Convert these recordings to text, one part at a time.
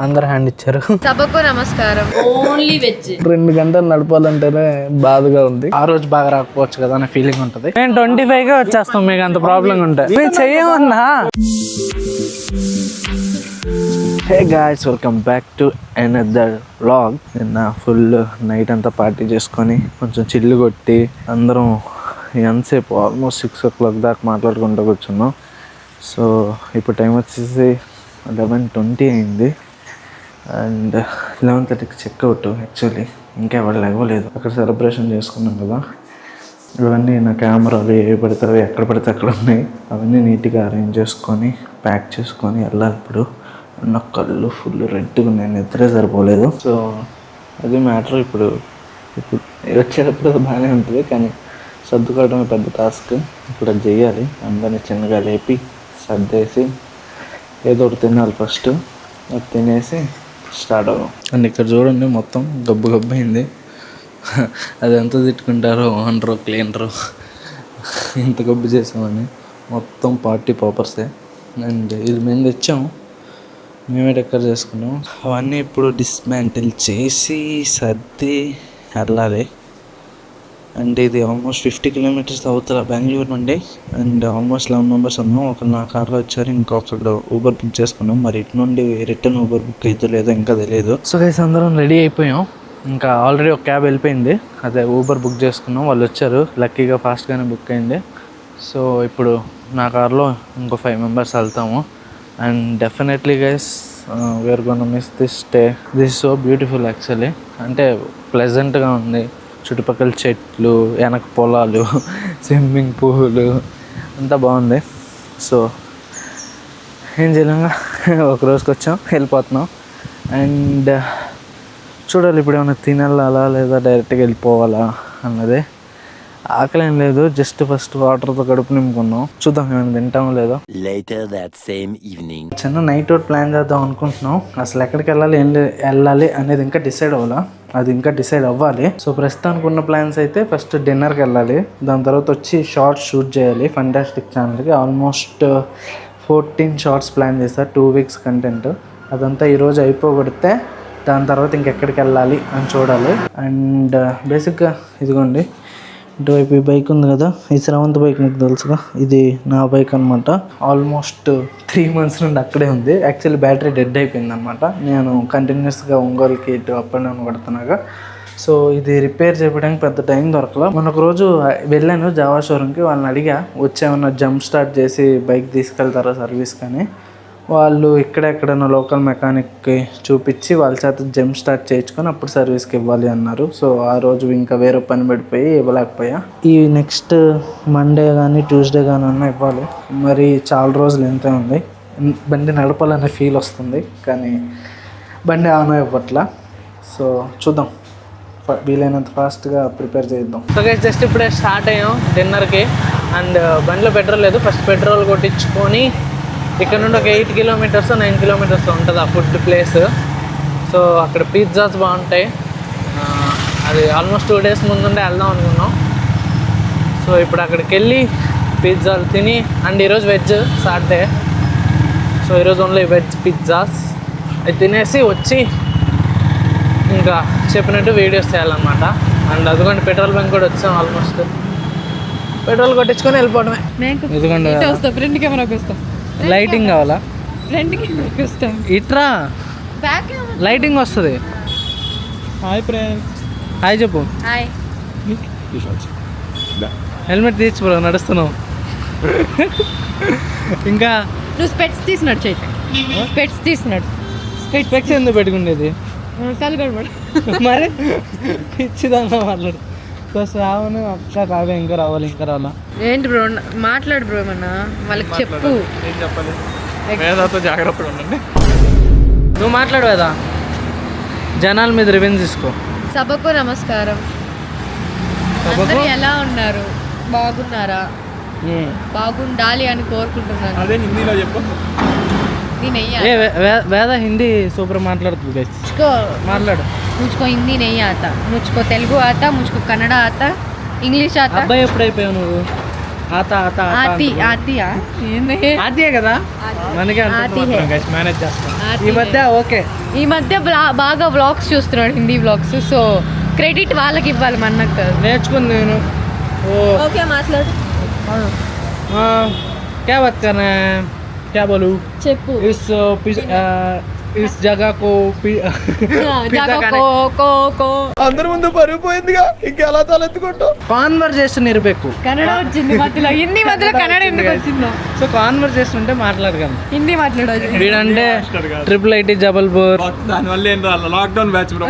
అందరు హ్యాండ్ ఇచ్చారు. సభకు నమస్కారం. Only veg. 2 గంటలు నడపాలంటేనే బాధగా ఉంది. ఆ రోజు బాగా రాకపోవచ్చు కదా అనే ఫీలింగ్ ఉంటుంది. నేను 25గా వచ్చేస్తాం, మీకు అంత ప్రాబ్లం ఉంటే నేను చెయ్యమన్నా. Hey guys, welcome back to another vlog. నిన్న ఫుల్ నైట్ అంతా పార్టీ చేసుకొని కొంచెం చిల్లు కొట్టి అందరం ఎంతసేపు ఆల్మోస్ట్ 6 o'clock దాకా మాట్లాడుకుంటూ కూర్చున్నాం. సో ఇప్పుడు టైం వచ్చేసి 11:20 అయింది అండ్ 11:30కి చెక్అవుట్. యాక్చువల్లీ ఇంకా ఎవరు లేవలేదు. అక్కడ సెలబ్రేషన్ చేసుకున్నాం కదా, ఇవన్నీ నా కెమెరాలు ఏ పడతారో ఎక్కడ పడితే అక్కడ ఉన్నాయి. అవన్నీ నీట్గా అరేంజ్ చేసుకొని ప్యాక్ చేసుకొని వెళ్ళాలి. ఇప్పుడు నా కళ్ళు ఫుల్ రెడ్గా ఉన్నాయి, నిద్రే సరిపోలేదు. సో అది మ్యాటర్. ఇప్పుడు వచ్చేటప్పుడు బాగానే ఉంటుంది, కానీ సర్దుకోవడమే పెద్ద టాస్క్. ఇప్పుడు అది చెయ్యాలి. అందరినీ చిన్నగా లేపి సర్దేసి ఏదో ఒకటి తినాలి ఫస్ట్. అది తినేసి స్టార్ట్ అవ్వం. అండ్ ఇక్కడ చూడండి, మొత్తం గబ్బు గబ్బు అయింది. అది ఎంత తిట్టుకుంటారో ఓనరు క్లీనరు, ఇంత గబ్బు చేసామని. మొత్తం పార్టీ పాపర్సే. అండ్ ఇది మేము తెచ్చాము, మేమే డెకర్ చేసుకున్నాం. అవన్నీ ఇప్పుడు డిస్మాంటిల్ చేసి సర్ది వెళ్ళాలి. అండ్ ఇది ఆల్మోస్ట్ 50 kilometers అవుతుంది బెంగళూరు నుండి. అండ్ ఆల్మోస్ట్ 11 members ఉన్నాం. ఒకరు నా కార్లో వచ్చారు, ఇంకొకరు ఊబర్ బుక్ చేసుకున్నాం. మరి ఇటు నుండి రిటర్న్ ఊబర్ బుక్ అయితే లేదో ఇంకా తెలియదు. సో గైస్, అందరం రెడీ అయిపోయాం. ఇంకా ఆల్రెడీ ఒక క్యాబ్ వెళ్ళిపోయింది, అదే ఊబర్ బుక్ చేసుకున్నాం. వాళ్ళు వచ్చారు, లక్కీగా ఫాస్ట్గానే బుక్ అయింది. సో ఇప్పుడు నా కార్లో ఇంకో 5 members వెళ్తాము. And definitely guys, we are gonna miss this day. This is so beautiful actually. అంటే ప్లెజెంట్గా ఉంది. చుట్టుపక్కల చెట్లు, వెనక పొలాలు, స్విమ్మింగ్ పూలు అంతా బాగుంది. సో ఏం చేయలేంగా, ఒక రోజుకి వచ్చాం, వెళ్ళిపోతున్నాం. అండ్ చూడాలి ఇప్పుడు ఏమైనా తినాలా లేదా డైరెక్ట్గా వెళ్ళిపోవాలా అన్నది. ఆకలి ఏం లేదు, జస్ట్ ఫస్ట్ వాటర్తో కడుపు నింపుకున్నాం. చూద్దాం ఏమైనా తింటామో లేదో. చిన్న నైట్ అవుట్ ప్లాన్ చేద్దాం అనుకుంటున్నాం. అసలు ఎక్కడికి వెళ్ళాలి అనేది ఇంకా డిసైడ్ అవ్వాలా, అది ఇంకా డిసైడ్ అవ్వాలి. సో ప్రస్తుతానికి ఉన్న ప్లాన్స్ అయితే ఫస్ట్ డిన్నర్కి వెళ్ళాలి, దాని తర్వాత వచ్చి షార్ట్స్ షూట్ చేయాలి ఫంటాస్టిక్ ఛానల్కి. ఆల్మోస్ట్ 14 షార్ట్స్ ప్లాన్ చేస్తారు, 2 weeks కంటెంట్. అదంతా ఈరోజు అయిపోగొడితే దాని తర్వాత ఇంకెక్కడికి వెళ్ళాలి అని చూడాలి. అండ్ బేసిక్గా ఇదిగోండి, ఇటువైపు ఈ బైక్ ఉంది కదా, ఈ శ్రవంత్ బైక్ మీకు తెలుసుగా, ఇది నా బైక్ అనమాట. ఆల్మోస్ట్ 3 months నుండి అక్కడే ఉంది. యాక్చువల్లీ బ్యాటరీ డెడ్ అయిపోయింది అనమాట. నేను కంటిన్యూస్గా ఒంగోలుకి ఇటు అప్ అండ్ డౌన్ కొడుతున్నాగా. సో ఇది రిపేర్ చేయడానికి పెద్ద టైం దొరకలేదు. మొన్న ఒక రోజు వెళ్ళాను జావా షోరూమ్కి, వాళ్ళని అడిగా వచ్చేమన్నా జంప్ స్టార్ట్ చేసి బైక్ తీసుకెళ్తారా సర్వీస్ కానీ. వాళ్ళు ఎక్కడైనా లోకల్ మెకానిక్కి చూపించి వాళ్ళ చేత జంప్ స్టార్ట్ చేయించుకొని అప్పుడు సర్వీస్కి ఇవ్వాలి అన్నారు. సో ఆ రోజు ఇంకా వేరే పని పడిపోయి ఇవ్వలేకపోయా. ఈ నెక్స్ట్ మండే కానీ ట్యూస్డే కానీ అన్నా ఇవ్వాలి. మరి చాలా రోజులు ఎంతే ఉంది, బండి నడపాలనే ఫీల్ వస్తుంది, కానీ బండి ఆన్ ఇవ్వట్లా. సో చూద్దాం, వీలైనంత ఫాస్ట్గా ప్రిపేర్ చేద్దాం. సో జస్ట్ ఇప్పుడే స్టార్ట్ అయ్యాం డిన్నర్కి. అండ్ బండిలో పెట్రోల్ లేదు, ఫస్ట్ పెట్రోల్ కొట్టించుకొని ఇక్కడ నుండి ఒక 8 kilometers 9 kilometers ఉంటుంది ఆ ఫుడ్ ప్లేస్. సో అక్కడ పిజ్జాస్ బాగుంటాయి. అది ఆల్మోస్ట్ 2 days ముందుండే వెళ్దాం అనుకున్నాం. సో ఇప్పుడు అక్కడికి వెళ్ళి పిజ్జాలు తిని, అండ్ ఈరోజు వెజ్ సాటర్డే, సో ఈరోజు ఓన్లీ వెజ్ పిజ్జాస్ అది తినేసి వచ్చి ఇంకా చెప్పినట్టు వీడియోస్ చేయాలన్నమాట. అండ్ అదిగోండి పెట్రోల్ బంక్ కూడా వచ్చాం. ఆల్మోస్ట్ పెట్రోల్ కొట్టించుకొని వెళ్ళిపోవడమే. ఇదిగోండి లైటింగ్ కావాలా, ఇట్రా లైటింగ్ వస్తుంది. హాయ్ ఫ్రెండ్స్, హాయ్ చెప్పు. హాయ్. హెల్మెట్ తీర్చు బ్రో, నడుస్తున్నావు. ఇంకా నువ్వు స్పెట్స్ తీసినాడు చేయి, స్పెట్స్ తీసినాడు. స్పెక్స్ ఎందుకు పెట్టుకునేది మరి ఇచ్చిదాకా మాట్లాడు. రావను అక్క కావే, ఇంకా రావాలి ఏంటి బ్రో మాట్లాడు బ్రో, ఏమన్నా వాళ్ళకి చెప్పు. ఏం చెప్పాలి, వేదాతో జాగ్రత్తగా ఉండండి. నువ్వు మాట్లాడు వేదా, జనాల మీద రివెంజ్ తీసుకో. సభకు నమస్కారం. అందరూ ఎలా ఉన్నారు, బాగున్నారా? బాగుండాలి అని కోరుకుంటున్నాను. అదే హిందీలో చెప్పు. వేద హిందీ సూపర్ మాట్లాడుతుంది. మాట్లాడు. मुझको हिंदी नहीं आता, मुझको तेलुगु आता, मुझको कन्नड़ा आता, इंग्लिश आता. అబ్బాయి ఎప్పుడు అయిపోయావు నువ్వు? ఆతియా ఏంది ఆతియే కదా మనకి ఆతి హే. మేనేజ్ చేస్తాం ఆతి ఈ మధ్య ఓకే ఈ మధ్య బాగా వ్లాగ్స్ చూస్తున్నాడు, హిందీ వ్లాగ్స్. సో క్రెడిట్ వాళ్ళకి ఇవ్వాలి, మనకు కాదు. నేర్చుకుంది నేను ఓకే మాట్లాడు, क्या बात कर रहे हैं क्या बोलूं చెప్పు. इस जगह को అందరి ముందు పరుగు పోయిందిగా ఇంకెలా తలెత్తుకుంటూ కాన్వర్జేషన్ ఇరಬೇಕು కన్నడ వచ్చింది మధ్యలో, హిందీ మధ్యలో కన్నడ ఎందుకు వచ్చిందో. సో కాన్వర్జేషన్ ఉంటే మాట్లాడగలను. హిందీ మాట్లాడాలి. వీడంటే IIIT జబల్పూర్ దానివల్ల ఏంటో లాక్డౌన్ బ్యాచ్ బ్రో.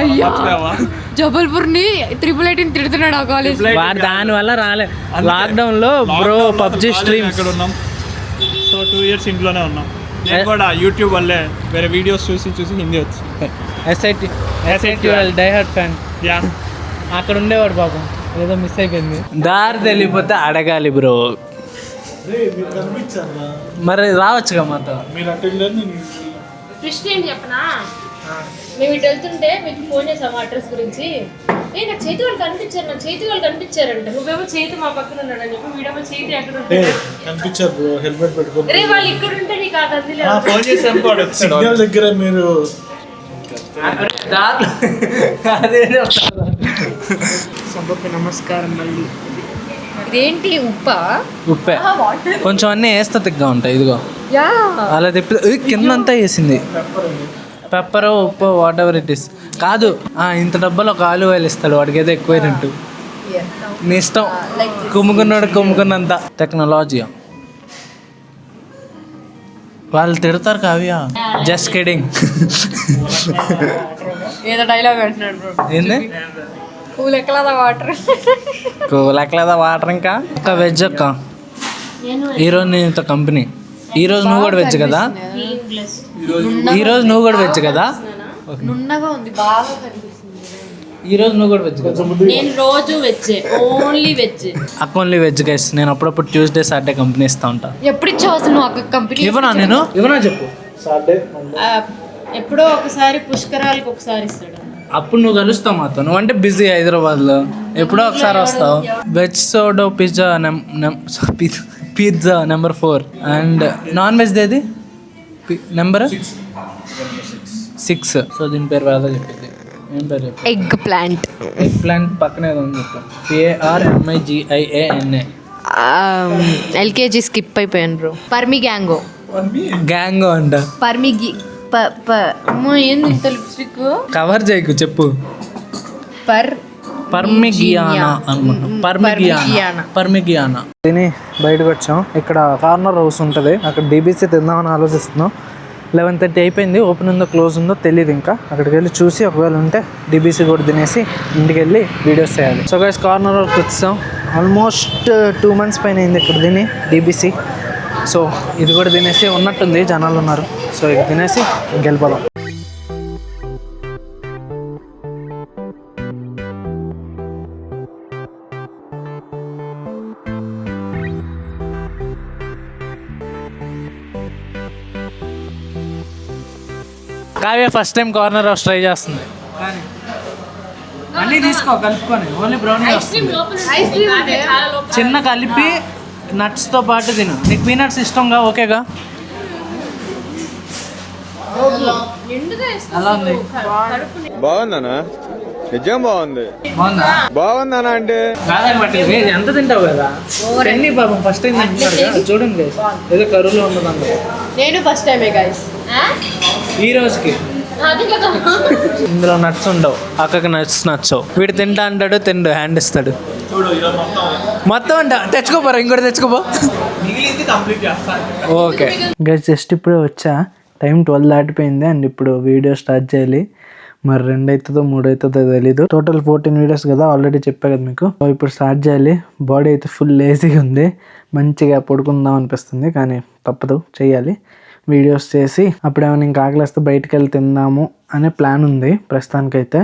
జబల్పూర్ ని IIIT తిడుతున్నాడు ఆ కాలేజ్. వాడు దాని వల్ల రాలే. లాక్డౌన్ లో బ్రో పబ్జి స్ట్రీమ్ ఇక్కడ ఉన్నాం. సో 2 years ఇంట్లోనే ఉన్నాం. నేను కూడా యూట్యూబ్ వల్లే వేరే వీడియోస్ చూసి హిందీ వచ్చి SIT డైహార్డ్ ఫ్యాన్. యా అక్కడ ఉండేవాడు పాపం, ఏదో మిస్ అయిపోయింది. దారి తెలియపోతే అడగాలి బ్రో. మరి రావచ్చుగా మాతో. కృష్ణ ఏంటి చెప్పనా, మేము ఇటు వెళ్తుంటే మీకు ఫోన్ చేసాము అడ్రస్ గురించి. నాకు చేతి వాళ్ళు కనిపించారంట. నువ్వేమో చేతి మా పక్కన ఉన్నాడని చెప్పి వీడేమో చేతి ఎక్కడ ఉంటాడు కనిపించారు బ్రో. హెల్మెట్ పెట్టుకో. రే వాళ్ళు ఇక్కడ ఉంటే నీకు ఆ గదిలే. ఫోన్ చేసాం కూడా సిగ్నల్ దగ్గర మీరు నమస్కారం. మళ్ళీ ఇదేంటి ఉప్పే కొంచెం అన్నీ వేస్తతిగ్గా ఉంటాయి. ఇదిగో యా అలా తిప్పి కింద అంతా వేసింది. పెప్పర్ ఉప్పు వాట్ ఎవర్ ఇట్ ఇస్. కాదు ఇంత డబ్బాలో ఒక ఆలివ్ ఇస్తాడు, వాడికి ఏదో ఎక్కువైనట్టు. నీ ఇష్టం, కుమ్ముకున్నాడు కుమ్ముకున్నంత. టెక్నాలజీ వాళ్ళు తిడతారు కావ్య. Just kidding. ఏదో డైలాగ్ అంటున్నాడు బ్రో. ఏంది కూల్ ఎక్కలేదా వాటర్, కూలెక్కలేదా వాటర్. ఇంకా వెజ్ అక్క. ఈరోజు నేను ఇంత కంపెనీ. ఈరోజు నువ్వు కూడా వెజ్ కదా. ఈరోజు నువ్వు కూడా వెజ్ కదా. నున్నగా ఉంది, బాగా కనిపిస్తుంది. ఈరోజు నువ్వు కూడా వెజ్ కదా. నేను రోజు వెజ్, ఓన్లీ వెజ్. అక్క ఓన్లీ వెజ్ గైస్. నేను అప్పుడప్పుడు ట్యూస్డే సాటర్డే కంపెనీ ఇస్తా ఉంటా. ఎప్పుడు ఇచ్చావు అసలు నువ్వు అక్క కంపెనీ? ఇవ్వనా చెప్పు. ఎప్పుడో ఒకసారి పుష్కరాలకు ఒకసారి ఇస్తాడు. అప్పుడు నువ్వు కలుస్తావు మాతో. నువ్వు అంటే బిజీ హైదరాబాద్లో, ఎప్పుడో ఒకసారి వస్తావు. వెజ్ సోడో pizza number 4 and non veg ఏది నెంబర్ 6. సో దీని పేరు వేద చెప్పింది. ఏం పేరు చెప్పి? Egg plant. ఎగ్ ప్లాంట్ పక్కనే ఉంది చెప్పు. PARMIGIANA. LKG స్కిప్ అయిపోయాను బ్రో. పర్మి గ్యాంగో అంట. ఏంది ఇంత లిప్స్టిక్? కవర్ చేయకు చెప్పు. పర్మిగియానా అనుకుంటా. పర్మిగియానా తిని బయటకు వచ్చాం. ఇక్కడ కార్నర్ హౌస్ ఉంటుంది, అక్కడ DBC తిందామని ఆలోచిస్తున్నాం. 11:30 అయిపోయింది. ఓపెన్ ఉందో క్లోజ్ ఉందో తెలియదు. ఇంకా అక్కడికి వెళ్ళి చూసి ఒకవేళ ఉంటే DBC కూడా తినేసి ఇంటికి వెళ్ళి వీడియోస్ చేయాలి. సో గైస్ కార్నర్ వరకు వచ్చాం. ఆల్మోస్ట్ 2 months పైన అయింది ఇక్కడ తిని DBC. సో ఇది కూడా తినేసి ఉన్నట్టుంది, జనాలు ఉన్నారు. సో ఇది తినేసి వెళ్ళిపోదాం. Kavya first time corner house try చేస్తుంది. అన్నీ తీసుకో కలుపుకొని, ఓన్లీ బ్రౌనీ వస్తుంది. చిన్న కలిపి నట్స్తో పాటు తిను. నీకు పీనట్స్ ఇష్టంగా? ఓకేగా? అలా ఉంది. బాగుందనా? నిజం బాగుంది. బాగుందా? బాగుందనా అంటే కాదని బట్టి ఎంత తింటావు కదా. ఎన్ని పాపం ఫస్ట్ టైం తింటున్నారు కదా. చూడండి ఏదో కరువులో ఉన్నదండి. నేను ఫస్ట్ టైమే గైస్ ఈ రోజుకి. ఇందులో నట్స్ ఉండవు, అక్కడికి నచ్చవు. వీడు తింటా అంటాడు, తిండు హ్యాండ్ ఇస్తాడు. మొత్తం అంట తెచ్చుకోపోరా, ఇంకోటి తెచ్చుకోపో. ఓకే గైస్ జస్ట్ ఇప్పుడే వచ్చా. టైం 12 దాటిపోయింది అండ్ ఇప్పుడు వీడియో స్టార్ట్ చేయాలి. మరి 2 అవుతుందో 3 అవుతుందో తెలీదు. టోటల్ 14 వీడియోస్ కదా, ఆల్రెడీ చెప్పా కదా మీకు. ఇప్పుడు స్టార్ట్ చేయాలి. బాడీ అయితే ఫుల్ లేజీగా ఉంది, మంచిగా పడుకుందాం అనిపిస్తుంది, కానీ తప్పదు చేయాలి. వీడియోస్ చేసి అప్పుడేమైనా ఇంకా ఆకలిస్తే బయటకు వెళ్ళి తిందాము అనే ప్లాన్ ఉంది ప్రస్తుతానికైతే.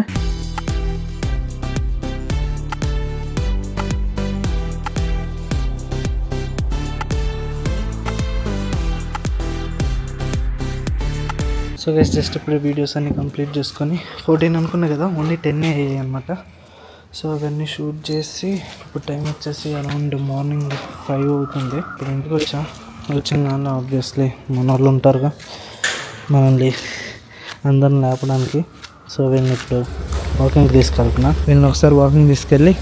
సో గైస్ జస్ట్ ఇప్పుడు వీడియోస్ అన్ని కంప్లీట్ చేసుకొని 14 అనుకున్నా కదా, ఓన్లీ 10 అయ్యాయి అనమాట. సో అవన్నీ షూట్ చేసి ఇప్పుడు టైం వచ్చేసి అరౌండ్ మార్నింగ్ 5 అవుతుంది. ఇప్పుడు ఇంటికి వచ్చిన దానిలో ఆబ్వియస్లీ మన వాళ్ళు ఉంటారుగా మనల్ని అందరిని లేపడానికి. సో వీళ్ళని ఇప్పుడు వాకింగ్ తీసుకెళ్తున్నా. వీళ్ళని ఒకసారి వాకింగ్ తీసుకెళ్ళి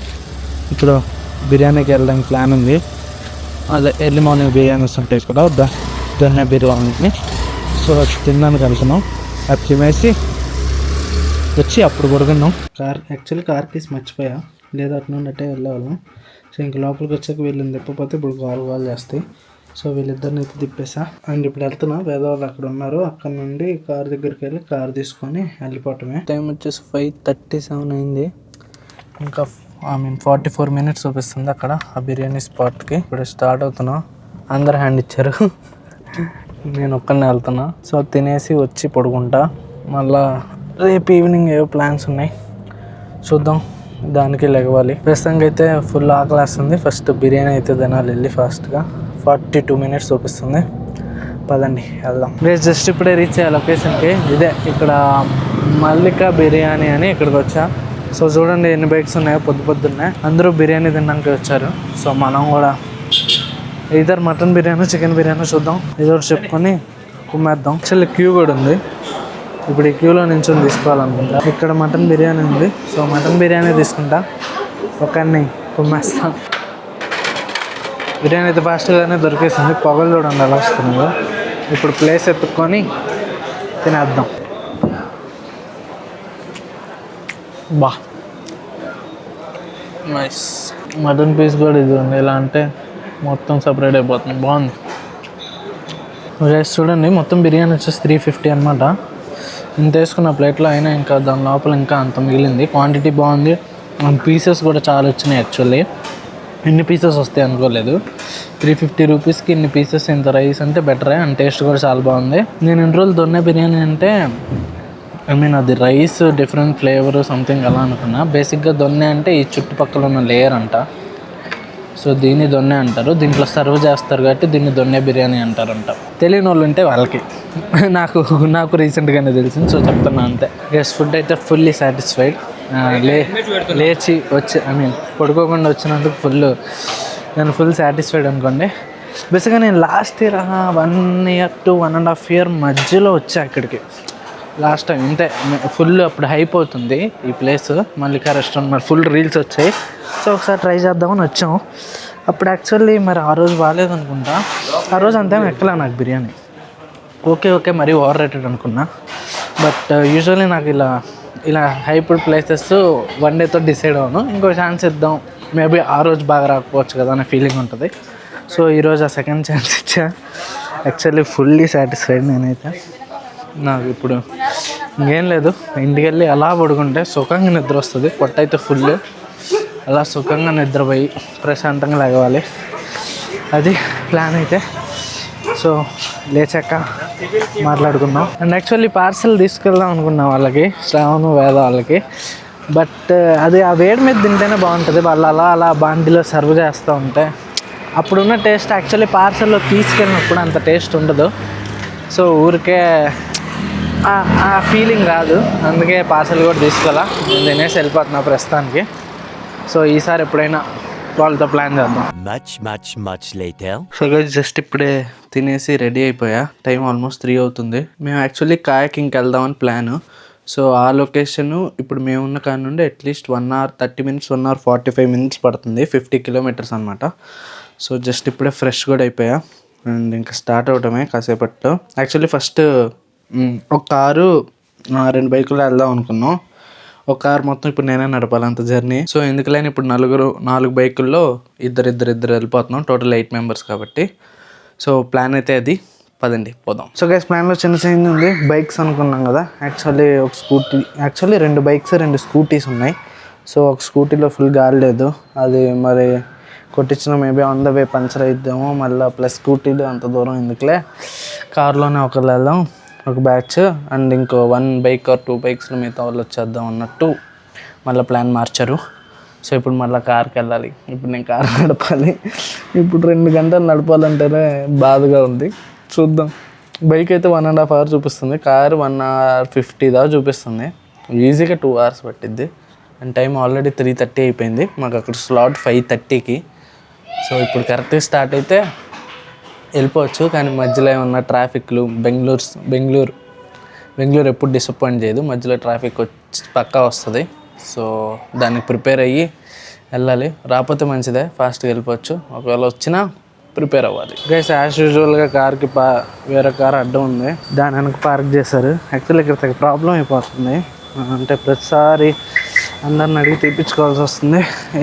ఇప్పుడు బిర్యానీకి వెళ్ళడానికి ప్లాన్ ఉంది. అదే ఎర్లీ మార్నింగ్ బిర్యానీస్ ఉంటాయి కూడా దొన్న బిర్యానీ. సో తినడానికి వెళ్తున్నాం. అది తినేసి వచ్చి అప్పుడు పడుకున్నాం. కార్ కీస్ మర్చిపోయా, లేదా అటు నుండి అట్టే వెళ్ళేవాళ్ళం. సో ఇంక లోపలికి వచ్చాక వీళ్ళని తిప్పకపోతే ఇప్పుడు కాల్ చేస్తాయి. సో వీళ్ళిద్దరిని అయితే తిప్పేసా. అండ్ ఇప్పుడు వెళ్తున్నా, పేదవాళ్ళు అక్కడ ఉన్నారు. అక్కడ నుండి కార్ దగ్గరికి వెళ్ళి కార్ తీసుకొని వెళ్ళిపోవటమే. టైం వచ్చేసి 5:37 అయింది. ఇంకా 44 minutes చూపిస్తుంది అక్కడ ఆ బిర్యానీ స్పాట్కి. ఇప్పుడు స్టార్ట్ అవుతున్నా. అందరు హ్యాండ్ ఇచ్చారు, నేను ఒక్కనే వెళ్తున్నా. సో తినేసి వచ్చి పడుకుంటా. మళ్ళా రేపు ఈవినింగ్ ఏవో ప్లాన్స్ ఉన్నాయి, చూద్దాం, దానికి లెగవాలి. ప్రస్తుతానికి అయితే ఫుల్ ఆకలేస్తుంది. ఫస్ట్ బిర్యానీ అయితే తినాలి వెళ్ళి ఫాస్ట్గా. 42 minutes చూపిస్తుంది. పదండి వెళ్దాం. జస్ట్ ఇప్పుడే రీచ్ అయ్యే లొకేషన్కి. ఇదే ఇక్కడ మల్లికా బిర్యానీ అని ఇక్కడికి వచ్చా. సో చూడండి ఎన్ని బైక్స్ ఉన్నాయో పొద్దున్నే. అందరూ బిర్యానీ తినడానికి వచ్చారు. సో మనం కూడా ఇద్దరు మటన్ బిర్యానీ చికెన్ బిర్యానీ చూద్దాం, ఏదో చెప్పుకొని కుమ్మేద్దాం. యాక్చువల్లీ క్యూ కూడా ఉంది. ఇప్పుడు ఈ క్యూలో నించొని తీసుకోవాలనుకుంటా. ఇక్కడ మటన్ బిర్యానీ ఉంది. సో మటన్ బిర్యానీ తీసుకుంటా, ఒకరిని కుమ్మేస్తాం. బిర్యానీ అయితే ఫాస్ట్గానే దొరికేసింది. పొగలు చూడండి ఎలా వస్తున్నాయో. ఇప్పుడు ప్లేస్ ఎత్తుక్కొని తినేద్దాం. బా నైస్. మటన్ పీస్ కూడా ఇది ఉంది. ఎలా అంటే మొత్తం సపరేట్ అయిపోతుంది, బాగుంది. చూడండి మొత్తం బిర్యానీ వచ్చేసి 350 అనమాట. ఇంత వేసుకున్న ప్లేట్లో అయినా ఇంకా దాని లోపల ఇంకా అంత మిగిలింది. క్వాంటిటీ బాగుంది. పీసెస్ కూడా చాలా వచ్చినాయి. యాక్చువల్లీ ఇన్ని పీసెస్ వస్తాయి అనుకోలేదు. 350 రూపీస్కి ఇన్ని పీసెస్, ఇంత రైస్ అంటే బెటరే. అండ్ టేస్ట్ కూడా చాలా బాగుంది. నేను ఇన్ని రోజులు దొన్నే బిర్యానీ అంటే అది రైస్ డిఫరెంట్ ఫ్లేవర్ సంథింగ్ అలా అనుకున్నా. బేసిక్గా దొన్నె అంటే ఈ చుట్టుపక్కల ఉన్న లేయర్ అంట. సో దీన్ని దొన్నె అంటారు. దీంట్లో సర్వ్ చేస్తారు కాబట్టి దీన్ని దొన్నె బిర్యానీ అంటారంట. తెలియని వాళ్ళు ఉంటే వాళ్ళకి. నాకు రీసెంట్గానే తెలిసింది, సో చెప్తున్నా అంతే. గెస్ ఫుడ్ అయితే ఫుల్లీ సాటిస్ఫైడ్. లేచి వచ్చి పడుకోకుండా వచ్చినందుకు నేను ఫుల్ సాటిస్ఫైడ్ అనుకోండి. బేసిక్గా నేను last year 1 year to 1.5 year మధ్యలో వచ్చా ఇక్కడికి లాస్ట్ టైం. ఇంతే ఫుల్ అప్పుడు హైప్ అవుతుంది ఈ ప్లేస్, మల్లికా రెస్టారెంట్. మరి ఫుల్ రీల్స్ వచ్చాయి. సో ఒకసారి ట్రై చేద్దామని వచ్చాం. అప్పుడు యాక్చువల్లీ మరి ఆ రోజు బాగాలేదనుకుంటా. ఆ రోజు అంతేం ఎక్కలే నాకు బిర్యానీ. ఓకే మరీ ఓవర్ రేటెడ్ అనుకున్నా. బట్ యూజువల్లీ నాకు ఇలా హైప్డ్ ప్లేసెస్ వన్ డేతో డిసైడ్ అవ్వను. ఇంకో ఛాన్స్ ఇద్దాం, మేబీ ఆ రోజు బాగా రాకపోవచ్చు కదా అనే ఫీలింగ్ ఉంటుంది. సో ఈరోజు ఆ సెకండ్ ఛాన్స్ ఇచ్చా. యాక్చువల్లీ ఫుల్లీ సాటిస్ఫైడ్ నేనైతే. నాకు ఇప్పుడు ఇంకేం లేదు, ఇంటికి వెళ్ళి అలా పడుకుంటే సుఖంగా నిద్ర వస్తుంది. పొట్ట అయితే ఫుల్, అలా సుఖంగా నిద్రపోయి ప్రశాంతంగా లేవాలి, అది ప్లాన్ అయితే. సో లేచాక మాట్లాడుకుందాం. అండ్ యాక్చువల్లీ పార్సల్ తీసుకెళ్దాం అనుకున్నాం వాళ్ళకి, శ్రావణ్ వేద వాళ్ళకి. బట్ అది ఆ వేడి మీద తింటేనే బాగుంటుంది. వాళ్ళు అలా బాండీలో సర్వ్ చేస్తూ ఉంటే అప్పుడున్న టేస్ట్ యాక్చువల్లీ పార్సల్లో తీసుకెళ్ళినప్పుడు అంత టేస్ట్ ఉండదు. సో ఊరికే ఆ ఫీలింగ్ రాదు. అందుకే పార్సల్ కూడా తీసుకోవాలా, నేను తినేసి వెళ్ళిపోతున్నా ప్రస్తుతానికి. సో ఈసారి ఎప్పుడైనా వాళ్ళతో ప్లాన్ చేద్దాం. సో జస్ట్ ఇప్పుడే తినేసి రెడీ అయిపోయా. టైం ఆల్మోస్ట్ 3 అవుతుంది. మేము యాక్చువల్లీ కాయాకింగ్కి వెళ్దామని ప్లాను. సో ఆ లొకేషను ఇప్పుడు మేము ఉన్న కాడ నుండి at least 1 hour 30 minutes 1 hour 45 minutes పడుతుంది. 50 kilometers అనమాట. సో జస్ట్ ఇప్పుడే ఫ్రెష్ కూడా అయిపోయా. అండ్ ఇంకా స్టార్ట్ అవటమే కాసేపట్లో. యాక్చువల్లీ ఫస్ట్ ఒక కారు 2 బైకులు వెళ్దాం అనుకున్నాం. ఒక కారు మొత్తం ఇప్పుడు నేనే నడపాలి అంత జర్నీ. సో ఎందుకులేని ఇప్పుడు 4 బైకుల్లో ఇద్దరు వెళ్ళిపోతున్నాం. టోటల్ 8 members కాబట్టి. సో ప్లాన్ అయితే అది, పదండి పోదాం. సో గైస్ ప్లాన్లో చిన్న చేంజ్ ఉంది. బైక్స్ అనుకున్నాం కదా, యాక్చువల్లీ 2 బైక్స్ 2 స్కూటీస్ ఉన్నాయి. సో ఒక స్కూటీలో ఫుల్ గాలి లేదు, అది మరి కొట్టించిన maybe on the way puncture అయిద్దాము. మళ్ళీ ప్లస్ స్కూటీలు అంత దూరం ఎందుకులే, కార్లోనే ఒకళ్ళు వెళ్దాం, ఒక బ్యాచ్. అండ్ ఇంకో 1 bike or 2 bikes మిగతా వాళ్ళు వచ్చేద్దాం అన్నట్టు మళ్ళీ ప్లాన్ మార్చారు. సో ఇప్పుడు మళ్ళీ కార్కి వెళ్ళాలి. ఇప్పుడు నేను కార్ నడపాలి. ఇప్పుడు 2 గంటలు నడపాలంటేనే బాధగా ఉంది. చూద్దాం. బైక్ అయితే 1.5 hour చూపిస్తుంది, కారు 1 hour 50 దాకా చూపిస్తుంది. ఈజీగా 2 hours పట్టిద్ది. అండ్ టైం ఆల్రెడీ 3:30 అయిపోయింది. మాకు అక్కడ స్లాట్ 5:30కి. సో ఇప్పుడు కరెక్ట్గా స్టార్ట్ అయితే వెళ్ళిపోవచ్చు. కానీ మధ్యలో ఏమన్నా ట్రాఫిక్లు బెంగళూరు ఎప్పుడు డిసప్పాయింట్ చేయదు. మధ్యలో ట్రాఫిక్ వచ్చి పక్కా వస్తుంది. సో దానికి ప్రిపేర్ అయ్యి వెళ్ళాలి. రాకపోతే మంచిదే, ఫాస్ట్గా వెళ్ళిపోవచ్చు. ఒకవేళ వచ్చినా ప్రిపేర్ అవ్వాలి. గైస్ యాజ్ యూజువల్గా కార్కి వేరే కార్ అడ్డం ఉంది, దాని వెనక పార్క్ చేశారు. యాక్చువల్లీ ఇక్కడ ప్రాబ్లం అయిపోతుంది. అంటే ప్రతిసారి అందరిని అడిగి తీపించుకోవాల్సి వస్తుంది.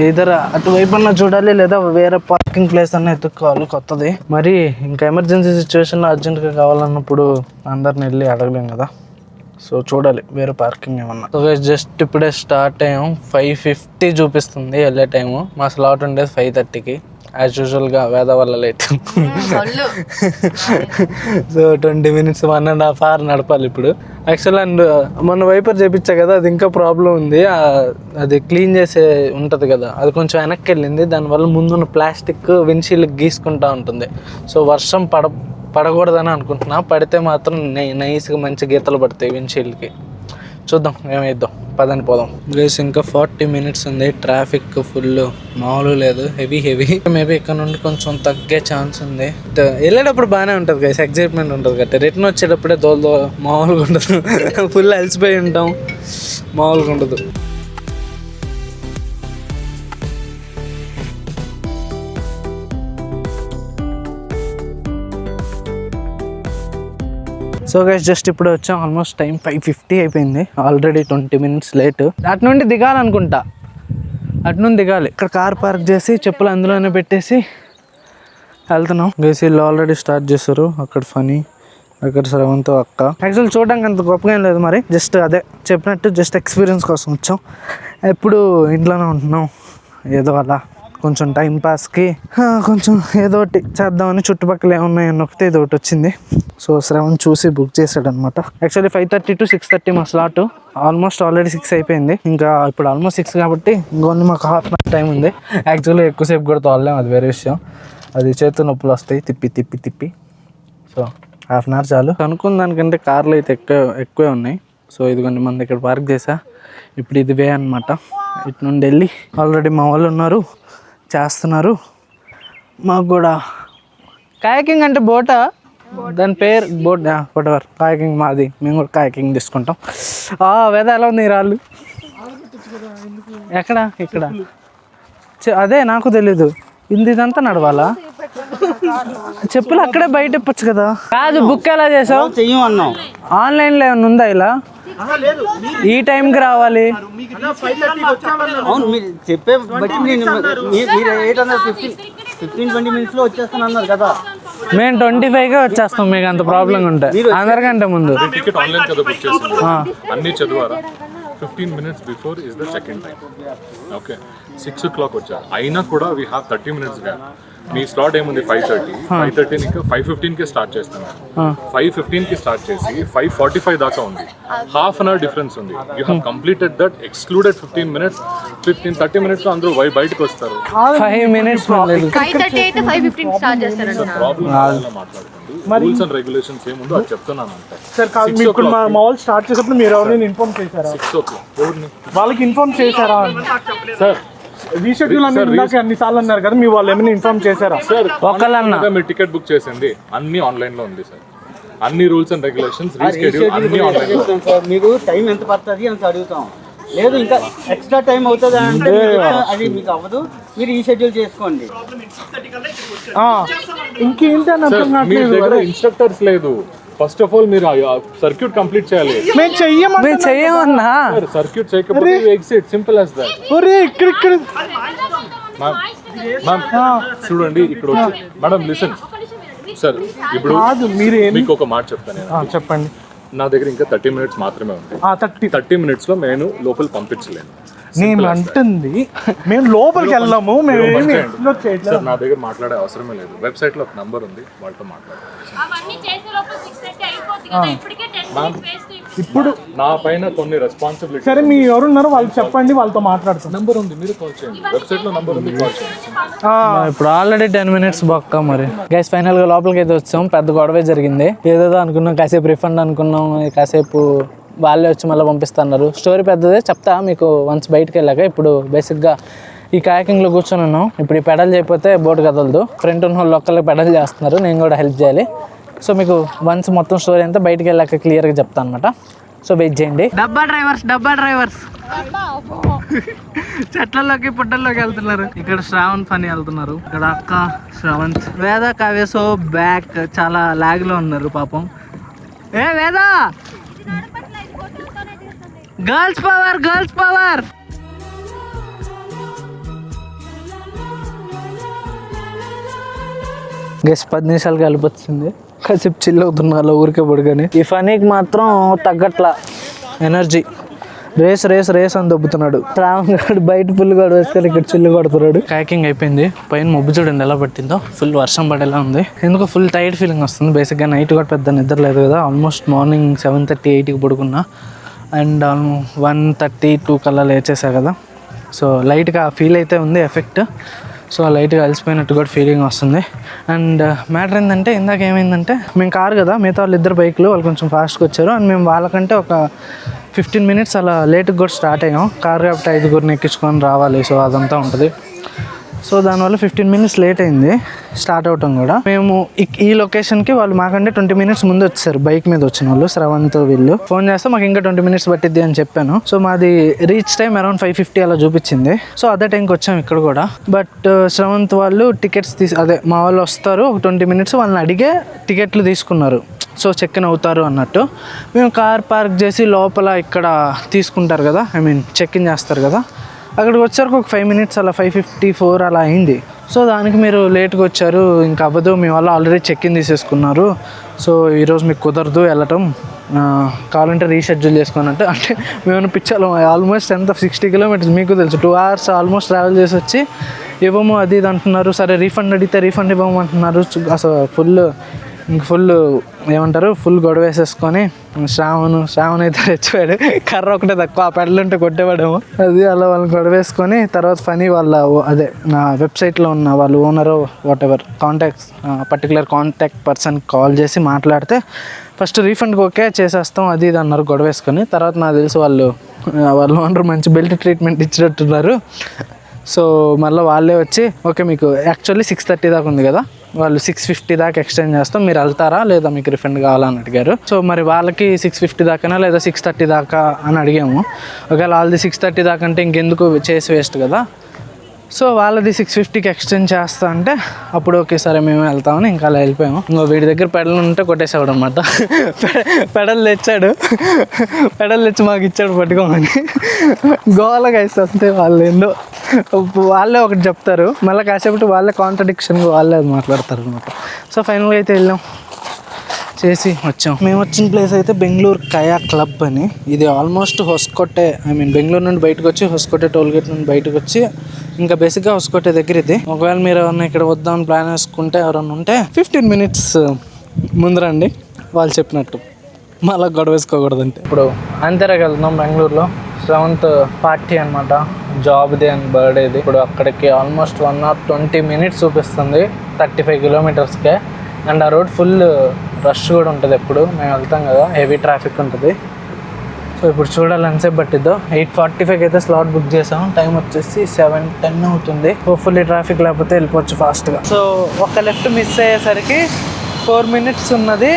ఇద్దరు అటువైపు అన్నా చూడాలి, లేదా వేరే పార్కింగ్ ప్లేస్ అన్న ఎత్తుక్కోవాలి కొత్తది. మరి ఇంకా ఎమర్జెన్సీ సిచ్యువేషన్లో అర్జెంట్గా కావాలన్నప్పుడు అందరిని వెళ్ళి అడగలేం కదా. సో చూడాలి వేరే పార్కింగ్ ఏమన్నా. సో జస్ట్ ఇప్పుడే స్టార్ట్ అయ్యాం. 5:50 చూపిస్తుంది వెళ్ళే టైము. మా స్లాట్ ఉండేది 5:30కి. యాజ్ యూజువల్గా వేద వల్ల లేట్. సో 20 minutes 1.5 hour నడపాలి ఇప్పుడు. యాక్చువల్ అండ్ మొన్న వైపర్ చేయించా కదా, అది ఇంకా ప్రాబ్లం ఉంది. అది క్లీన్ చేసే ఉంటుంది కదా, అది కొంచెం వెనక్కి వెళ్ళింది. దానివల్ల ముందున్న ప్లాస్టిక్ విండ్షీల్డ్ గీసుకుంటూ ఉంటుంది. సో వర్షం పడకూడదని అనుకుంటున్నా. పడితే మాత్రం నైస్గా మంచి గీతలు పడతాయి విండ్షీల్డ్కి. చూద్దాం ఏమైద్దాం, పదని పోదాం. ప్లేస్ ఇంకా 40 minutes ఉంది. ట్రాఫిక్ ఫుల్ మామూలు లేదు, హెవీ మేబీ ఇక్కడ నుండి కొంచెం తగ్గే ఛాన్స్ ఉంది. వెళ్ళేటప్పుడు బాగానే ఉంటుంది గైస్, ఎగ్జైట్మెంట్ ఉంటుంది కదా. రిటర్న్ వచ్చేటప్పుడే మామూలుగా ఉండదు. ఫుల్ అలసిపోయి ఉంటాం, మామూలుగా ఉండదు. సో గైస్ జస్ట్ ఇప్పుడు వచ్చాం. ఆల్మోస్ట్ టైం 5:50 అయిపోయింది. Already 20 minutes late. అటు నుండి దిగాలనుకుంటా, అటు నుండి దిగాలి. ఇక్కడ కార్ పార్క్ చేసి చెప్పులు అందులోనే పెట్టేసి వెళ్తున్నాం. గైస్ వీళ్ళు ఆల్రెడీ స్టార్ట్ చేశారు. అక్కడ ఫనీ, అక్కడ శ్రవంత్ అక్క. యాక్చువల్ చూడడానికి అంత గొప్పగా ఏం లేదు, మరి జస్ట్ అదే చెప్పినట్టు జస్ట్ ఎక్స్పీరియన్స్ కోసం వచ్చాం. ఎప్పుడు ఇంట్లోనే ఉంటున్నాం, ఏదో అలా కొంచెం టైంపాస్కి కొంచెం ఏదో ఒకటి చేద్దామని చుట్టుపక్కల ఏమున్నాయని ఒకటి ఏదో ఒకటి వచ్చింది. సో శ్రవణ్ చూసి బుక్ చేశాడు అనమాట. యాక్చువల్లీ 5:30 to 6:30 మా స్లాట్. ఆల్మోస్ట్ ఆల్రెడీ 6 అయిపోయింది. ఇంకా ఇప్పుడు ఆల్మోస్ట్ 6 కాబట్టి ఇంకొన్ని మాకు హాఫ్ అన్ అవర్ టైం ఉంది. యాక్చువల్లీ ఎక్కువసేపు కూడా తోలలేము, అది వేరే విషయం. అది చేతు నొప్పులు వస్తాయి తిప్పి. సో హాఫ్ అన్ అవర్ చాలు. అనుకున్న దానికంటే కార్లు అయితే ఎక్కువే ఉన్నాయి. సో ఇదిగోండి మంది ఇక్కడ పార్క్ చేసా. ఇప్పుడు ఇది వే అనమాట. ఇటు నుండి వెళ్ళి ఆల్రెడీ మా వాళ్ళు ఉన్నారు, చేస్తున్నారు. మాకు కూడా కాయకింగ్ అంటే బోటా, దాని పేరు బోట్ వాటెవర్. కాయకింగ్ మాది, మేము కూడా కాయకింగ్ తీసుకుంటాం. వేద ఎలా ఉంది రాళ్ళు? ఎక్కడ ఇక్కడ అదే నాకు తెలీదు. ఇదంతా నడవాలా? చెప్పులు అక్కడే బయట ఇప్పచ్చు కదా. కాదు బుక్ ఎలా చేసావు? చెయ్యమన్నాం. ఆన్లైన్లో ఏమైనా ఉందా ఇలా? ఈ టైంకి రావాలి? అవును, మీరు చెప్పే బట్టి మీరు 15-20 minutes వచ్చేస్తాను అన్నారు కదా. మేము 25కే వచ్చేస్తాం. మీకు అంత ప్రాబ్లం ఉంటే అందరికంటే ముందు. టికెట్ ఆన్లైన్ కదా బుక్ చేసింది, అన్ని చదివారా? 15 minutes before is the check in time. Okay, 6 o'clock వచ్చారు, అయినా కూడా వీ హ్యావ్ 30 minutes గ్యాప్. మీ స్లాట్ ఏముంది 5:30 ఇంకా 5:15కి స్టార్ట్ చేస్తున్నాను. 5:15కి స్టార్ట్ చేసి 5:45 దాకా ఉంది. హాఫ్ అన్ అవర్ డిఫరెన్స్ ఉంది. You have completed that, excluded 15 minutes. 30 minutes లో అందరూ బయటకు వస్తారు. 5 minutes 5:30 అయితే 5:15 స్టార్ట్ చేస్తారు. ప్రాబ్లం మాట్లాడుకోండి. రూల్స్ అండ్ రెగ్యులేషన్స్ ఏముందో అది చెప్తున్నాను అంతే. సార్ మా వాళ్ళు స్టార్ట్ చేసినప్పుడు మీరు ఎవరైనా ఇన్ఫార్మ్ చేశారా? 6 o'clock వాళ్ళకి ఇన్ఫార్మ్ చేశారా సార్? రీషెడ్యూల్ అన్ని సార్లు అన్నారు కదా, మీ వాళ్ళు ఏమైనా ఇన్ఫార్మ్ చేశారా? సార్ మీరు టికెట్ బుక్ చేసింది అన్ని ఆన్లైన్ లో ఉంది సార్. అన్ని రూల్స్ అండ్ రెగ్యులేషన్స్ రీషెడ్యూల్ అన్ని ఆన్లైన్ లో. మీకు టైం ఎంత పడుతుంది అని అడుగుతాం. లేదు ఇంకా ఎక్స్ట్రా టైం అవుతుంది అంటే అది మీకు అవ్వదు, మీరు ఈ షెడ్యూల్ చేసుకోండి. మీ దగ్గర ఇన్స్ట్రక్టర్స్ లేదు. ఫస్ట్ ఆఫ్ ఆల్ మీరు సర్క్యూట్ కంప్లీట్ చేయాలి. మేము చెయ్యమన్నా. సర్క్యూట్ చేయకపోతే ఎగ్జిట్, సింపుల్ యాజ్ దట్. చూడండి ఇక్కడ వచ్చి మేడం లిసన్ సార్, ఇప్పుడు మీకు ఒక మాట చెప్తాను. చెప్పండి. నా దగ్గర ఇంకా 30 minutes మాత్రమే ఉంది. 30 minutes లో నేను లోపల పంపించలేను. నేను అంటుంది మేము లోపలికి వెళ్ళాము, సార్ నా దగ్గర మాట్లాడే అవసరమే లేదు. వెబ్సైట్ లో ఒక నంబర్ ఉంది, వాళ్ళతో మాట్లాడాలి. ఇప్పుడు నా పైన కొన్ని రెస్పాన్సిబిలిటీ. సరే మీ ఎవరున్నారో వాళ్ళు చెప్పండి, వాళ్ళతో మాట్లాడుతాం. నంబర్ ఉంది, మీరు కాల్ చేయండి. వెబ్సైట్ లో నంబర్ ఉంది, కాల్ చేయండి. ఇప్పుడు ఆల్రెడీ 10 minutes బొక్క. మరి గైస్ ఫైనల్ గా లోపలికి అయితే వచ్చాం. పెద్ద గొడవే జరిగింది. ఏదేదో అనుకున్నాం, కాసేపు రిఫండ్ అనుకున్నాం, కాసేపు వాళ్ళే వచ్చి మళ్ళీ పంపిస్తున్నారు. స్టోరీ పెద్దదే, చెప్తా మీకు వన్స్ బయటకు వెళ్ళాక. ఇప్పుడు బేసిక్గా ఈ కాయకింగ్లో కూర్చొని ఉన్నాం. ఇప్పుడు ఈ పెడల్ చేయకపోతే బోట్ కదలదు. ఫ్రంట్ ఉన్న వాళ్ళు ఒక్కళ్ళకి పెడల్ చేస్తున్నారు, నేను కూడా హెల్ప్ చేయాలి. సో మీకు వన్స్ మొత్తం స్టోరీ అంతా బయటకు వెళ్ళాక క్లియర్గా చెప్తాను అనమాట. సో వెయిట్ చేయండి. డబ్బా డ్రైవర్స్ చెట్లలోకి పుట్టల్లోకి వెళ్తున్నారు. ఇక్కడ శ్రావణ్ ఫనీ వెళ్తున్నారు. ఇక్కడ అక్క శ్రావంత్, వేద కావ్యసో బ్యాక్ చాలా లాగ్ లో ఉన్నారు పాపం. ఏ వేద, గర్ల్స్ పవర్. గెస్ 10 నిమిషాలు కలిపి వచ్చింది. కాసేపు చిల్ అవుతున్నా ఊరికే పడుకొని. ఈ ఫనీకి మాత్రం తగ్గట్ల ఎనర్జీ. రేస్ అని దొబ్బుతున్నాడు. శ్రావణ్ గారు బయట ఫుల్ గొడవ వేసుకొని ఇక్కడ చిల్లు కొడుతున్నాడు. కాకింగ్ అయిపోయింది. పైన మబ్బు చూడండి ఎలా పట్టిందో, ఫుల్ వర్షం పడేలా ఉంది. ఎందుకో ఫుల్ టైర్డ్ ఫీలింగ్ వస్తుంది. బేసిక్గా నైట్ కూడా పెద్ద నిద్ర లేదు కదా. ఆల్మోస్ట్ మార్నింగ్ 7:30, 8కి పడుకున్నా. అండ్ 1:32 కల్లా లేచేసా కదా. సో లైట్గా ఫీల్ అయితే ఉంది ఎఫెక్ట్. సో లైట్గా అలసిపోయినట్టు కూడా ఫీలింగ్ వస్తుంది. అండ్ మ్యాటర్ ఏంటంటే, ఇందాక ఏమైందంటే, మేము కారు కదా, మిగతా వాళ్ళు 2 బైక్లు, వాళ్ళు కొంచెం ఫాస్ట్గా వచ్చారు. అండ్ మేము వాళ్ళకంటే ఒక 15 మినిట్స్ అలా లేట్గా కూడా స్టార్ట్ అయ్యాం. కారు కాబట్టి 5గురిని ఎక్కించుకొని రావాలి. సో అదంతా ఉంటుంది. సో దానివల్ల 15 మినిట్స్ లేట్ అయింది స్టార్ట్ అవటం కూడా. మేము ఈ లొకేషన్కి వాళ్ళు మాకంటే 20 మినిట్స్ ముందు వచ్చారు. బైక్ మీద వచ్చిన వాళ్ళు శ్రవంత్ వీళ్ళు. ఫోన్ చేస్తే మాకు ఇంకా 20 మినిట్స్ పట్టిద్ది అని చెప్పాను. సో మాది రీచ్ టైం అరౌండ్ 5:50 అలా చూపించింది. సో అదే టైంకి వచ్చాము ఇక్కడ కూడా. బట్ శ్రవంత్ వాళ్ళు టికెట్స్ మా వాళ్ళు వస్తారు, ఒక 20 మినిట్స్ వాళ్ళని అడిగే టికెట్లు తీసుకున్నారు. సో చెక్ ఇన్ అవుతారు అన్నట్టు. మేము కార్ పార్క్ చేసి లోపల ఇక్కడ తీసుకుంటారు కదా, చెక్ ఇన్ చేస్తారు కదా, అక్కడికి వచ్చారు ఒక 5 మినిట్స్ అలా 5:54 అలా అయింది. సో దానికి మీరు లేట్గా వచ్చారు, ఇంకా అవ్వదు, మీ వాళ్ళు ఆల్రెడీ చెక్ ఇన్ తీసేసుకున్నారు. సో ఈరోజు మీకు కుదరదు వెళ్ళటం, కావాలంటే రీషెడ్యూల్ చేసుకున్నట్టు. అంటే మేము పిచ్చాము. ఆల్మోస్ట్ 60 కిలోమీటర్స్, మీకు తెలుసు 2 hours ఆల్మోస్ట్ ట్రావెల్ చేసి వచ్చి ఇవ్వము అది ఇది అంటున్నారు. సరే రీఫండ్ అడిగితే రీఫండ్ ఇవ్వము అంటున్నారు. అసలు ఫుల్ గొడవ వేసేసుకొని శ్రావణ్ అయితే తెచ్చిపోయాడు. కర్ర ఒకటే తక్కువ, ఆ పెడలుంటే కొట్టేవాడేమో. అది అలా వాళ్ళని గొడవ వేసుకొని తర్వాత ఫనీ వాళ్ళ నా వెబ్సైట్లో ఉన్న వాళ్ళు owner whatever particular contact person call చేసి మాట్లాడితే ఫస్ట్ రీఫండ్కి ఓకే చేసేస్తాం అది ఇది అన్నారు గొడవ వేసుకొని. తర్వాత నాకు తెలిసి వాళ్ళ ఓనర్ మంచి బెల్ట్ ట్రీట్మెంట్ ఇచ్చినట్టున్నారు. సో మళ్ళీ వాళ్ళే వచ్చి ఓకే మీకు యాక్చువల్లీ 6:30 దాకా ఉంది కదా, వాళ్ళు 6:50 దాకా ఎక్స్టెండ్ చేస్తాం, మీరు వెళ్తారా లేదా మీకు రిఫండ్ కావాలని అడిగారు. సో మరి వాళ్ళకి 6:50 దాకానా లేదా 6:30 దాకా అని అడిగాము. ఒకవేళ వాళ్ళది 6:30 దాకా అంటే ఇంకెందుకు చేసి వేస్ట్ కదా. సో వాళ్ళది 6:50కి ఎక్స్టెండ్ చేస్తా అంటే అప్పుడు ఓకే సరే మేము వెళ్తామని ఇంకా అలా వెళ్ళిపోయాము. ఇంకో వీడి దగ్గర పెడలు ఉంటే కొట్టేసాడు అనమాట. పెడలు తెచ్చి మాకు ఇచ్చాడు పట్టుకోమని. గోవాలోకి వేస్తే అంతే, వాళ్ళే ఒకటి చెప్తారు, మళ్ళీ కాసేపు వాళ్ళే కాంట్రడిక్షన్గా వాళ్ళే మాట్లాడతారు అనమాట. సో ఫైనల్గా అయితే వెళ్ళాం, చేసి వచ్చాం. మేము వచ్చిన ప్లేస్ అయితే బెంగళూరు కయా క్లబ్ అని. ఇది ఆల్మోస్ట్ హొస్కోటే, బెంగళూరు నుండి బయటకు వచ్చి హొస్కోటే టోల్గేట్ నుండి బయటకు వచ్చి ఇంకా బేసిక్గా హొస్కోటే దగ్గర ఇది. ఒకవేళ మీరు ఎవరైనా ఇక్కడ వద్దామని ప్లాన్ వేసుకుంటే ఎవరైనా ఉంటే 15 మినిట్స్ ముందరండి వాళ్ళు చెప్పినట్టు, మళ్ళీ గొడవ వేసుకోకూడదంటే. ఇప్పుడు అంతేరాకి వెళ్తున్నాం బెంగళూరులో. శ్రవంత్ పార్టీ అనమాట, జాబ్ది అండ్ బర్త్డేది. ఇప్పుడు అక్కడికి ఆల్మోస్ట్ 1 hour 20 minutes చూపిస్తుంది 35 kilometersకే. అండ్ ఆ రోడ్ ఫుల్ రష్ కూడా ఉంటుంది. ఎప్పుడు మేము వెళ్తాం కదా, హెవీ ట్రాఫిక్ ఉంటుంది. సో ఇప్పుడు చూడాలి ఎంతసేపు పట్టిద్దో. 8:45 అయితే స్లాట్ బుక్ చేసాం, టైం వచ్చేసి 7:10 అవుతుంది. హోప్ఫుల్లీ ట్రాఫిక్ లేకపోతే వెళ్ళిపోవచ్చు ఫాస్ట్గా. సో ఒక లెఫ్ట్ మిస్ అయ్యేసరికి 4 minutes ఉన్నది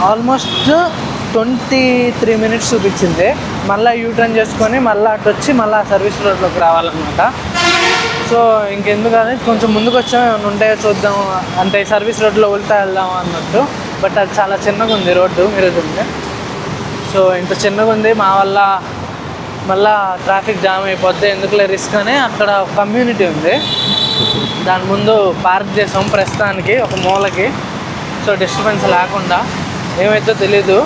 ఆల్మోస్ట్ 23 minutes చూపించింది. మళ్ళీ యూటర్న్ చేసుకొని మళ్ళీ అటు వచ్చి మళ్ళీ సర్వీస్ రోడ్లోకి రావాలన్నమాట. సో ఇంకెందుకని కొంచెం ముందుకు వచ్చాము, ఏమైనా ఉంటాయో చూద్దాం అంటే సర్వీస్ రోడ్లో ఉల్టా వెళ్దాము అన్నట్టు. బట్ అది చాలా చిన్నగా ఉంది రోడ్డు, మీరు చూడండి. సో ఇంత చిన్నగా ఉంది, మా వల్ల మళ్ళీ ట్రాఫిక్ జామ్ అయిపోద్ది, ఎందుకులే రిస్క్ అని అక్కడ కమ్యూనిటీ ఉంది, దాని ముందు పార్క్ చేసాం ప్రస్తుతానికి ఒక మూలకి. సో డిస్టర్బెన్స్ లేకుండా, ఏమైతే తెలీదు,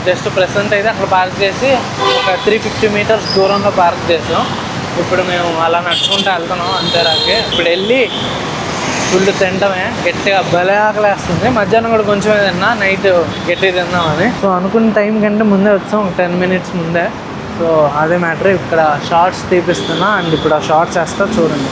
జస్ట్ ప్రెసెంట్ అయితే అక్కడ పార్క్ చేసి ఒక 350 meters దూరంలో పార్క్ చేసాం. ఇప్పుడు మేము అలా నడుచుకుంటూ వెళ్తున్నాం అంతేరాకి. ఇప్పుడు వెళ్ళి ఫుల్ తింటమే, గట్టిగా భలే ఆకలేస్తుంది. మధ్యాహ్నం కూడా కొంచెమే తిన్నా, నైట్ గట్టిగా తిందామని. సో అనుకున్న టైం కంటే ముందే వచ్చాం, ఒక 10 minutes ముందే. సో అదే మ్యాటర్. ఇక్కడ షార్ట్స్ తీపిస్తున్నా అండ్ ఇప్పుడు ఆ షార్ట్స్ వేస్తా చూడండి.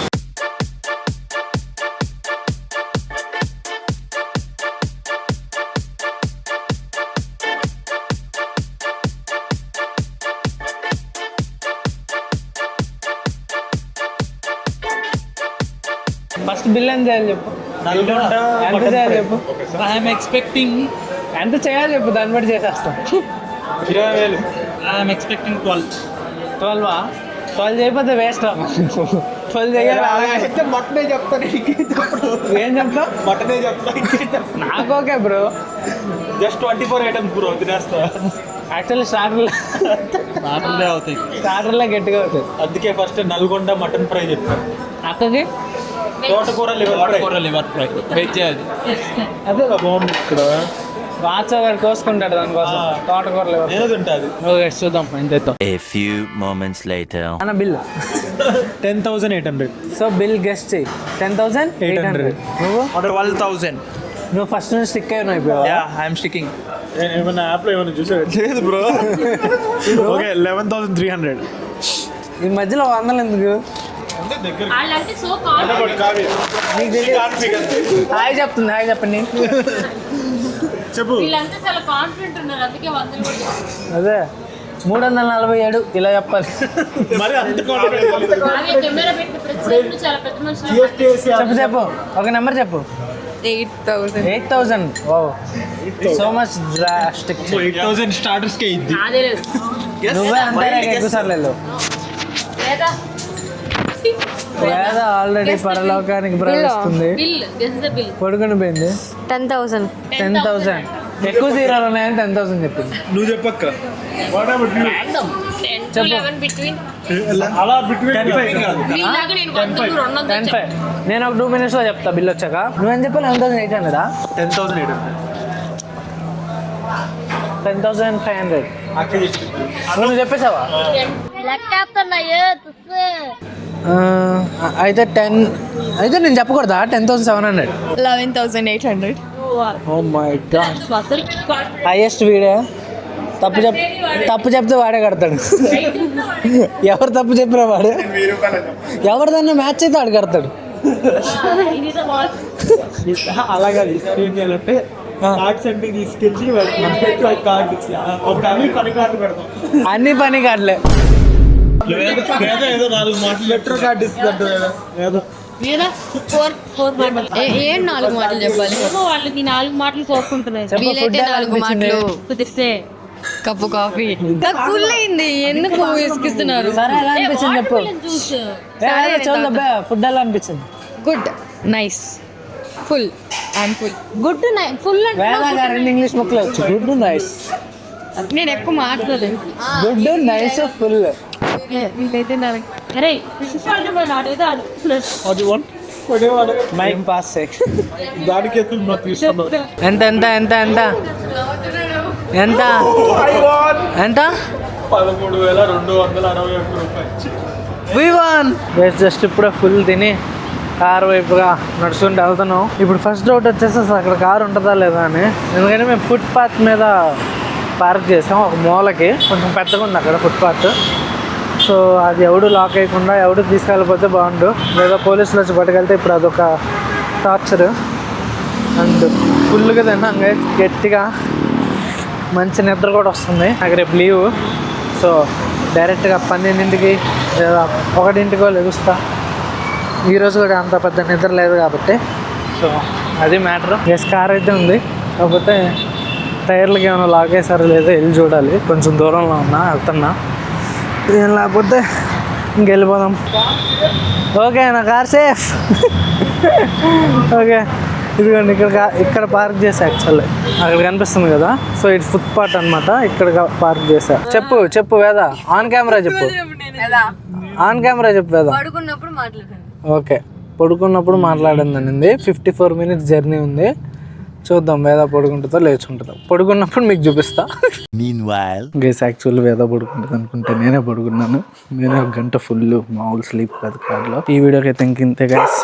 ఫస్ట్ బిల్ ఎంత చేయాలి చెప్పు, ఎంత చేయాలి చెప్పు, ఐఎమ్ ఎక్స్పెక్టింగ్ ఎంత చేయాలి చెప్పు, దాన్ని బట్టి చేసేస్తాం. 20,000. I'm expecting 12. 12 చేయకపోతే వేస్ట్. 12 చేయాలి. మటనే చెప్తాను, ఏం చెప్తావు? మటనే చెప్తా. నాకు okay bro, just 24 items bro, తినేస్తా. యాక్చువల్లీ మాటలే అవుతాయి, స్టార్టర్లే గట్టిగా అవుతుంది. అందుకే ఫస్ట్ నల్గొండ మటన్ ఫ్రై చెప్తాను. అక్కకి తోటకూర లివర్ ఫ్రై వెజ్ అది. అదే బాగుంది ఇక్కడ. వాచో గారు కోసుకుంటాడు దానికోసం తోటకూర లేవు. ఏదో తింటుంది. ఓకే చూద్దాం ఎంత. A few moments later. అన్న బిల్ 10,800. సో బిల్ గెస్ట్ చెయ్యి. 10,800. నువ్వు 12,000. నువ్వు ఫస్ట్ నుంచి స్టిక్ అయినా అయిపోయావు. I'm sticking. ఏమన్నా యాప్లో ఏమైనా చూసాడు? లేదు బ్రో. ఓకే 11,300. ఈ మధ్యలో 100 ఎందుకు? వాళ్ళంటే సో కాన్ఫిడెంట్. నీకు తెలియదు. హాయ్ చెప్తుంది, హాయ్ చెప్పండి. చెప్పు. వీళ్ళంతా చాలా కాన్ఫిడెంట్ ఉన్నారు, అందుకే 100 కూడా చెప్తారు. అదే 347 ఇలా చెప్పాలి. మరి అంత కాన్ఫిడెంట్. అలాగే కెమెరా పెట్టిన ప్రతిసారి చాలా పెద్ద మనుషులు. చెప్పు ఒక నెంబర్ చెప్పు. 8,000. Wow, so much drastic. 8,000 starters కే ఇది. అదే లేదు. నువ్వే అంతే ఎక్కువ సార్లు వెళ్ళు. లేదా వేద ఆల్రెడీ పరలోకానికి ప్రవేశిస్తుంది. Bill, guess the bill. పడుకుని పోయింది. 10,000. 10,000. ఎక్కువ జీరాలు ఉన్నాయని 10,000 చెప్పింది. నువ్వు చెప్పక్క. 10 to 11 between. అలా బిట్వీన్ 10,500 కాదు. వీళ్ళలాగా నేను 100 200 10,500. నేను ఒక 2 minutes లో చెప్తా బిల్ వచ్చాక. నువ్వేం చెప్పాను? 11,800. 10,800. 10,500. అక్క నువ్వు చెప్పేసావా? అయితే నేను చెప్పకూడదా? 10,700. 11,800. Oh my god, highest video. తప్పు చెప్తే వాడే కడతాడు. ఎవరు తప్పు చెప్పినా వాడే. ఎవరిదన్నా మ్యాచ్ అయితే వాడు కడతాడు. అలాగా ఏం చేయాలంటే కార్డ్ సెంటింగ్ తీసుకెళ్ళి కార్డు ఒక అన్ని పని కార్డు పెడతాం. అన్ని పని కాడలే. ఏదో 4 మాటలు మెట్రో కార్డు ఇస్తుంది ఏదో. లేదా 4 మాటలు. ఏం 4 మాటలు చెప్పాలి? వాళ్ళకి 4 మాటలు కోరుకుంటున్నాయి. వీలైతే 4 మాటలు. కుదిరిస్తే కప్పు కాఫీ. నాకు ఫుల్ అయింది, ఎందుకు ఇసుకిస్తున్నారు? సరే ఎలా అనిపించింది చెప్పు. చూసు చూడబ్బా ఫుడ్ ఎలా అనిపించింది? Good, nice, full. I'm full. Good full వేద గారు ఇంగ్లీష్ ముక్కలు వచ్చు. Good, nice. నేను ఎక్కువ మాట్లాడలేదు. Good, nice, full. వీలైతే అరే నాటైతే మైక్ పాస్ దానికి ఎంత ఎంత ఎంత ఎంత ఎంత ఎంత 13,261 రూపాయలు. జస్ట్ ఇప్పుడే ఫుల్ తిని కారు వైపుగా నడుచుకుంటూ వెళ్తున్నాం. ఇప్పుడు ఫస్ట్ డౌట్ వచ్చేసి అసలు అక్కడ కారు ఉంటుందా లేదా అని. ఎందుకంటే మేము ఫుట్పాత్ మీద పార్క్ చేసాం, ఒక మూలకి. కొంచెం పెద్దగా ఉంది అక్కడ ఫుట్పాత్. సో అది ఎవడు లాక్ అయ్యకుండా ఎవడు తీసుకెళ్ళిపోతే బాగుండు. లేదా పోలీసులు వచ్చి పట్టుకెళ్తే ఇప్పుడు అదొక టార్చర్. అండ్ ఫుల్గా తిన్నాం గట్టిగా, మంచి నిద్ర కూడా వస్తుంది. నాకు రేపు లీవ్. సో డైరెక్ట్గా 12ంటికి లేదా 1ంటికో లెగుస్తా. ఈరోజు కూడా అంత పెద్ద నిద్ర లేదు కాబట్టి. సో అది మ్యాటర్. ఎస్, కార్ అయితే ఉంది, కాకపోతే టైర్లకి ఏమైనా లాగేసారో లేదో వెళ్ళి చూడాలి. కొంచెం దూరంలో వెళ్తున్నా. ఏం లేకపోతే ఇంకెళ్ళిపోదాం. ఓకే, నా కార్ సేఫ్. ఓకే, ఇదిగోండి ఇక్కడ పార్క్ చేసా. యాక్చువల్లీ అక్కడ కనిపిస్తుంది కదా, సో ఇది ఫుట్పాత్ అనమాట. ఇక్కడ పార్క్ చేసా. చెప్పు వేద, ఆన్ కెమెరా చెప్పు. ఆన్ కెమెరా చెప్పు వేద. పడుకున్నప్పుడు మాట్లాడండి. ఓకే, పడుకున్నప్పుడు మాట్లాడింది అనింది. 54 minutes జర్నీ ఉంది. చూద్దాం వేద పడుకుంటుందో లేచుంటుందో. పడుకున్నప్పుడు మీకు చూపిస్తా. గైస్, యాక్చువల్లీ వేద పడుకుంటుంది అనుకుంటే నేనే పడుకున్నాను. నేనే 1 గంట ఫుల్ మామూలు స్లీప్ కాదు కార్లో. ఈ వీడియోకి అయితే ఇంతే గైస్.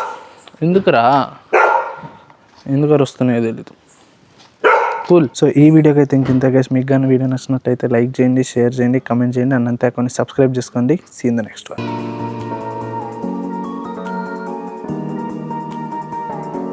ఎందుకు వస్తున్నాయో తెలీదు. కూల్. సో ఈ వీడియోకి అయితే ఇంతే గైస్. మీకు కానీ వీడియో నచ్చినట్టయితే లైక్ చేయండి, షేర్ చేయండి, కమెంట్ చేయండి. అండ్ అంతే కొన్ని సబ్స్క్రైబ్ చేసుకోండి. See in the next one.